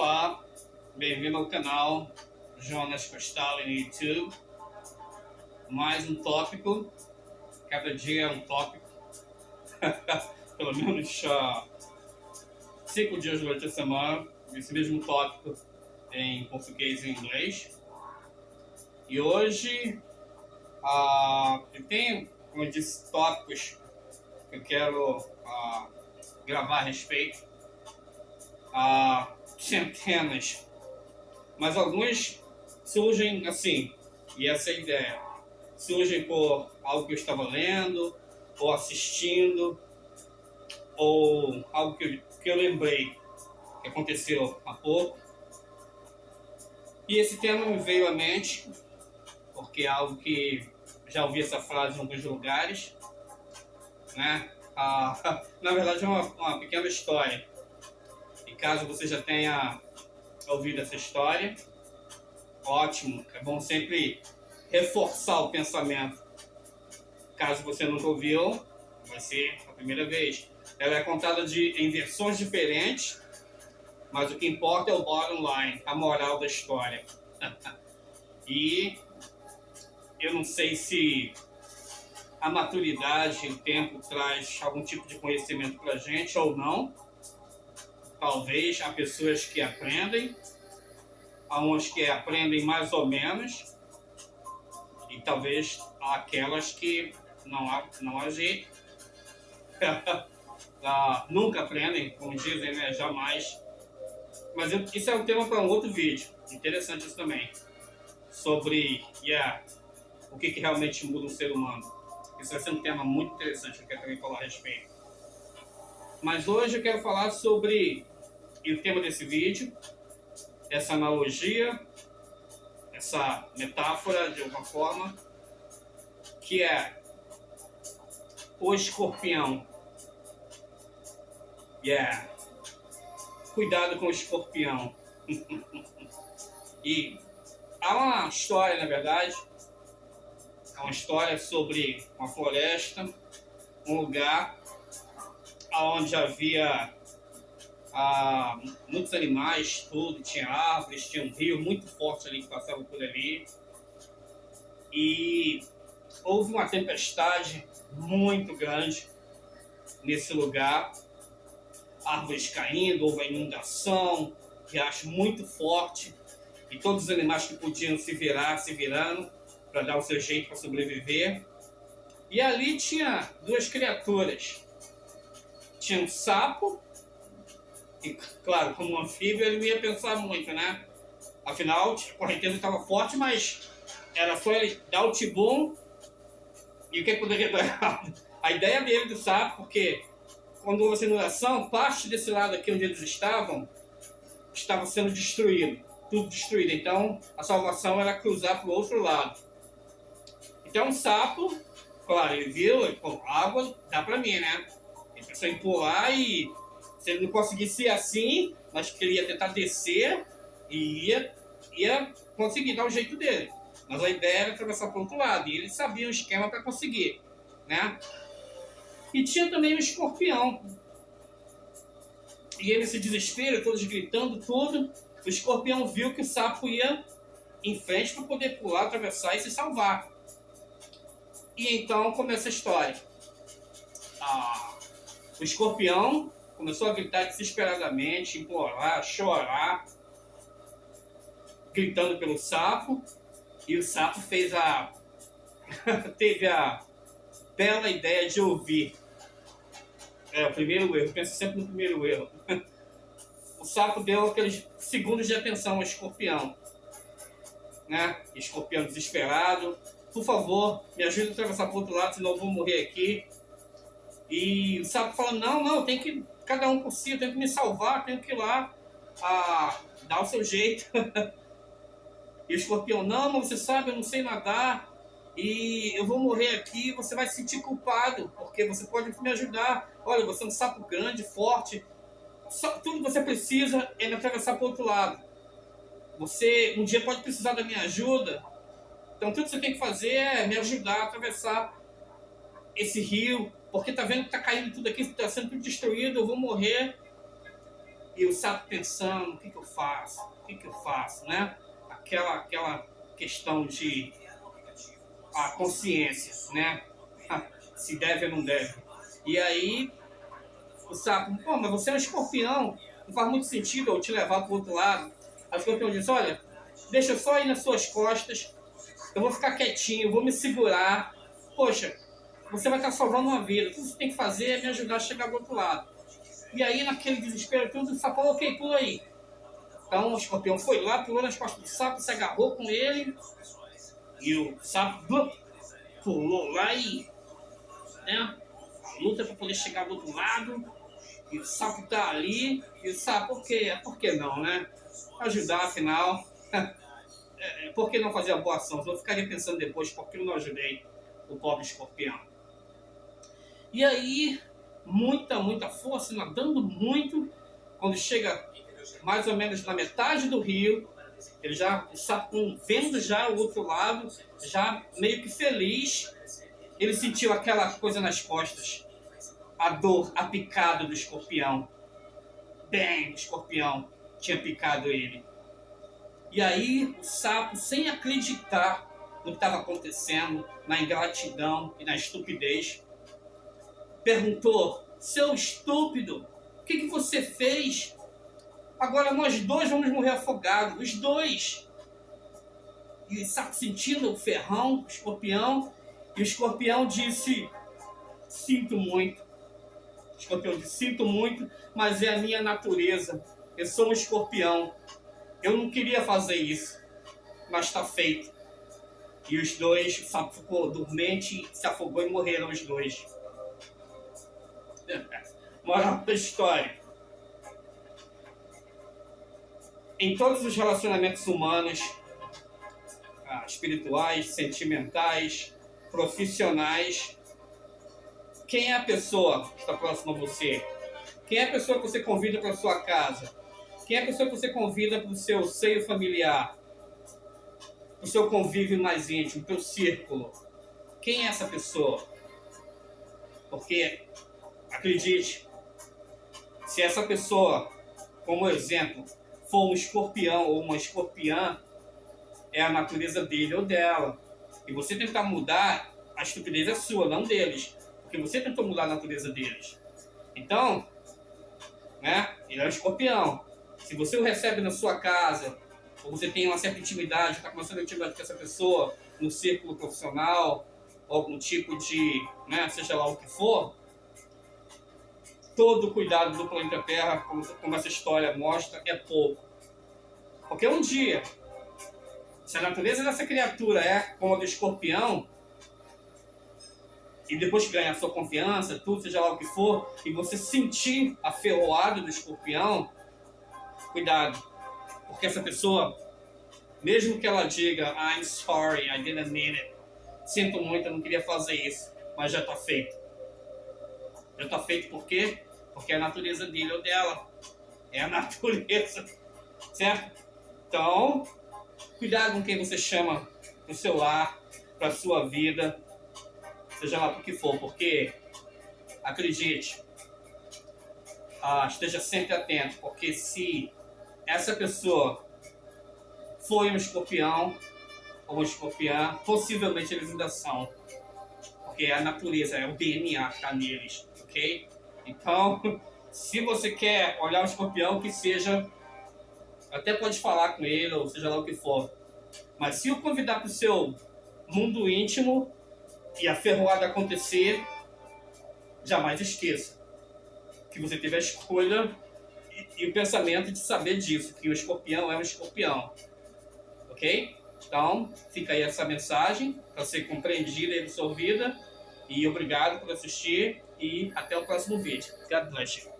Olá, bem-vindo ao canal Jonas Costalo no YouTube. Mais um tópico, cada dia é um tópico, pelo menos 5 dias durante a semana, esse mesmo tópico em português e inglês. E hoje eu tenho, como eu disse, tópicos que eu quero gravar a respeito. Centenas, mas alguns surgem assim, e essa é a ideia, surgem por algo que eu estava lendo, ou assistindo, ou algo que eu lembrei que aconteceu há pouco. E esse tema me veio à mente, porque é algo que já ouvi essa frase em alguns lugares, né? Na verdade é uma pequena história. E caso você já tenha ouvido essa história, ótimo, é bom sempre reforçar o pensamento. Caso você nunca ouviu, vai ser a primeira vez. Ela é contada em versões diferentes, mas o que importa é o bottom line, a moral da história. E eu não sei se a maturidade e o tempo traz algum tipo de conhecimento pra gente ou não. Talvez há pessoas que aprendem, há uns que aprendem mais ou menos, e talvez há aquelas que não há jeito. Nunca aprendem, como dizem, né? Jamais. Mas isso é um tema para um outro vídeo, interessante isso também, sobre o que realmente muda um ser humano. Isso vai ser um tema muito interessante que eu quero também falar a respeito. Mas hoje eu quero falar sobre, e o tema desse vídeo, essa analogia, essa metáfora de alguma forma, que é o escorpião. Cuidado com o escorpião. E há uma história, na verdade, é uma história sobre uma floresta, um lugar onde havia muitos animais, tudo, tinha árvores, tinha um rio muito forte ali que passava por ali. E houve uma tempestade muito grande nesse lugar, árvores caindo, houve a inundação, riacho muito forte, e todos os animais que podiam se virando para dar o seu jeito para sobreviver. E ali tinha duas criaturas. Tinha um sapo, e claro, como um anfíbio ele não ia pensar muito, né? Afinal, a correnteza estava forte, mas era só ele dar o tibum e o que poderia dar errado? A ideia dele do sapo, porque quando houve essa inundação, parte desse lado aqui onde eles estavam, estava sendo destruído, tudo destruído. Então, a salvação era cruzar para o outro lado. Então, o sapo, claro, ele viu, água dá para mim, né? Ele pensou em pular e, se ele não conseguisse ir assim, mas que ele ia tentar descer e ia conseguir dar o jeito dele. Mas a ideia era atravessar para o outro lado, e ele sabia o esquema para conseguir, né? E tinha também o escorpião. E ele, nesse desespero, todos gritando, tudo, o escorpião viu que o sapo ia em frente para poder pular, atravessar e se salvar. E então começa a história. O escorpião começou a gritar desesperadamente, implorar, chorar, gritando pelo sapo. E o sapo teve a bela ideia de ouvir. O primeiro erro, penso sempre no primeiro erro. O sapo deu aqueles segundos de atenção ao escorpião, né? Escorpião desesperado: por favor, me ajude a atravessar para o outro lado, senão eu vou morrer aqui. E o sapo fala: não, tem que, cada um por si, eu tenho que me salvar, tenho que ir lá dar o seu jeito. E o escorpião: não, mas você sabe, eu não sei nadar, e eu vou morrer aqui, você vai se sentir culpado, porque você pode me ajudar. Olha, você é um sapo grande, forte, tudo que você precisa é me atravessar para o outro lado. Você um dia pode precisar da minha ajuda, então tudo que você tem que fazer é me ajudar a atravessar esse rio, porque tá vendo que tá caindo tudo aqui, tá sendo tudo destruído, eu vou morrer. E o sapo pensando, o que eu faço? O que eu faço, né? Aquela questão de a consciência, né? Se deve ou não deve. E aí, o sapo, pô, mas você é um escorpião, não faz muito sentido eu te levar para o outro lado. Aí o escorpião diz, olha, deixa eu só ir nas suas costas, eu vou ficar quietinho, vou me segurar. Poxa, você vai estar salvando uma vida, tudo que você tem que fazer é me ajudar a chegar do outro lado. E aí, naquele desespero tudo, o sapo falou, ok, pula aí. Então o escorpião foi lá, pulou nas costas do sapo, se agarrou com ele, e o sapo pulou lá e, né, a luta para poder chegar do outro lado, e o sapo tá ali, e o sapo, por que não, né? Ajudar, afinal, por que não fazer a boa ação? Eu ficaria pensando depois, por que eu não ajudei o pobre escorpião? E aí, muita força, nadando muito, quando chega mais ou menos na metade do rio, ele já está vendo já o outro lado, já meio que feliz, ele sentiu aquela coisa nas costas, a dor, a picada do escorpião. Bem, o escorpião tinha picado ele. E aí o sapo, sem acreditar no que estava acontecendo, na ingratidão e na estupidez, perguntou, seu estúpido, o que você fez? Agora nós dois vamos morrer afogados, os dois. E o sapo sentindo o ferrão, o escorpião, e o escorpião disse, sinto muito. O escorpião disse, sinto muito, mas é a minha natureza. Eu sou um escorpião. Eu não queria fazer isso, mas está feito. E os dois, o sapo ficou dormente, se afogou e morreram os dois. Moral da história. Em todos os relacionamentos humanos, espirituais, sentimentais, profissionais, quem é a pessoa que está próxima a você? Quem é a pessoa que você convida para a sua casa? Quem é a pessoa que você convida para o seu seio familiar? Para o seu convívio mais íntimo, para o círculo? Quem é essa pessoa? Porque, acredite, se essa pessoa, como exemplo, for um escorpião ou uma escorpiã, é a natureza dele ou dela. E você tentar mudar, a estupidez é sua, não deles. Porque você tentou mudar a natureza deles. Então, né, ele é um escorpião. Se você o recebe na sua casa, ou você tem uma certa intimidade, está começando a intimidade com essa pessoa, no círculo profissional, ou algum tipo de, né, seja lá o que for, todo o cuidado do planeta Terra, como essa história mostra, é pouco. Porque um dia, se a natureza dessa criatura é como a do escorpião, e depois que ganhar a sua confiança, tudo, seja lá o que for, e você sentir a ferroada do escorpião, cuidado. Porque essa pessoa, mesmo que ela diga, I'm sorry, I didn't mean it, sinto muito, eu não queria fazer isso, mas já está feito. Já está feito por quê? Porque é a natureza dele ou dela. É a natureza. Certo? Então, cuidado com quem você chama pro seu lar, para a sua vida, seja lá para o que for, porque, acredite, esteja sempre atento, porque se essa pessoa foi um escorpião ou uma escorpiã, possivelmente eles ainda são, porque é a natureza, é o DNA que está neles, ok? Então, se você quer olhar o escorpião, que seja, até pode falar com ele, ou seja lá o que for, mas se o convidar para o seu mundo íntimo e a ferroada acontecer, jamais esqueça que você teve a escolha e o pensamento de saber disso, que o escorpião é um escorpião, ok? Então, fica aí essa mensagem para ser compreendida e absorvida, e obrigado por assistir, e até o próximo vídeo. God bless you.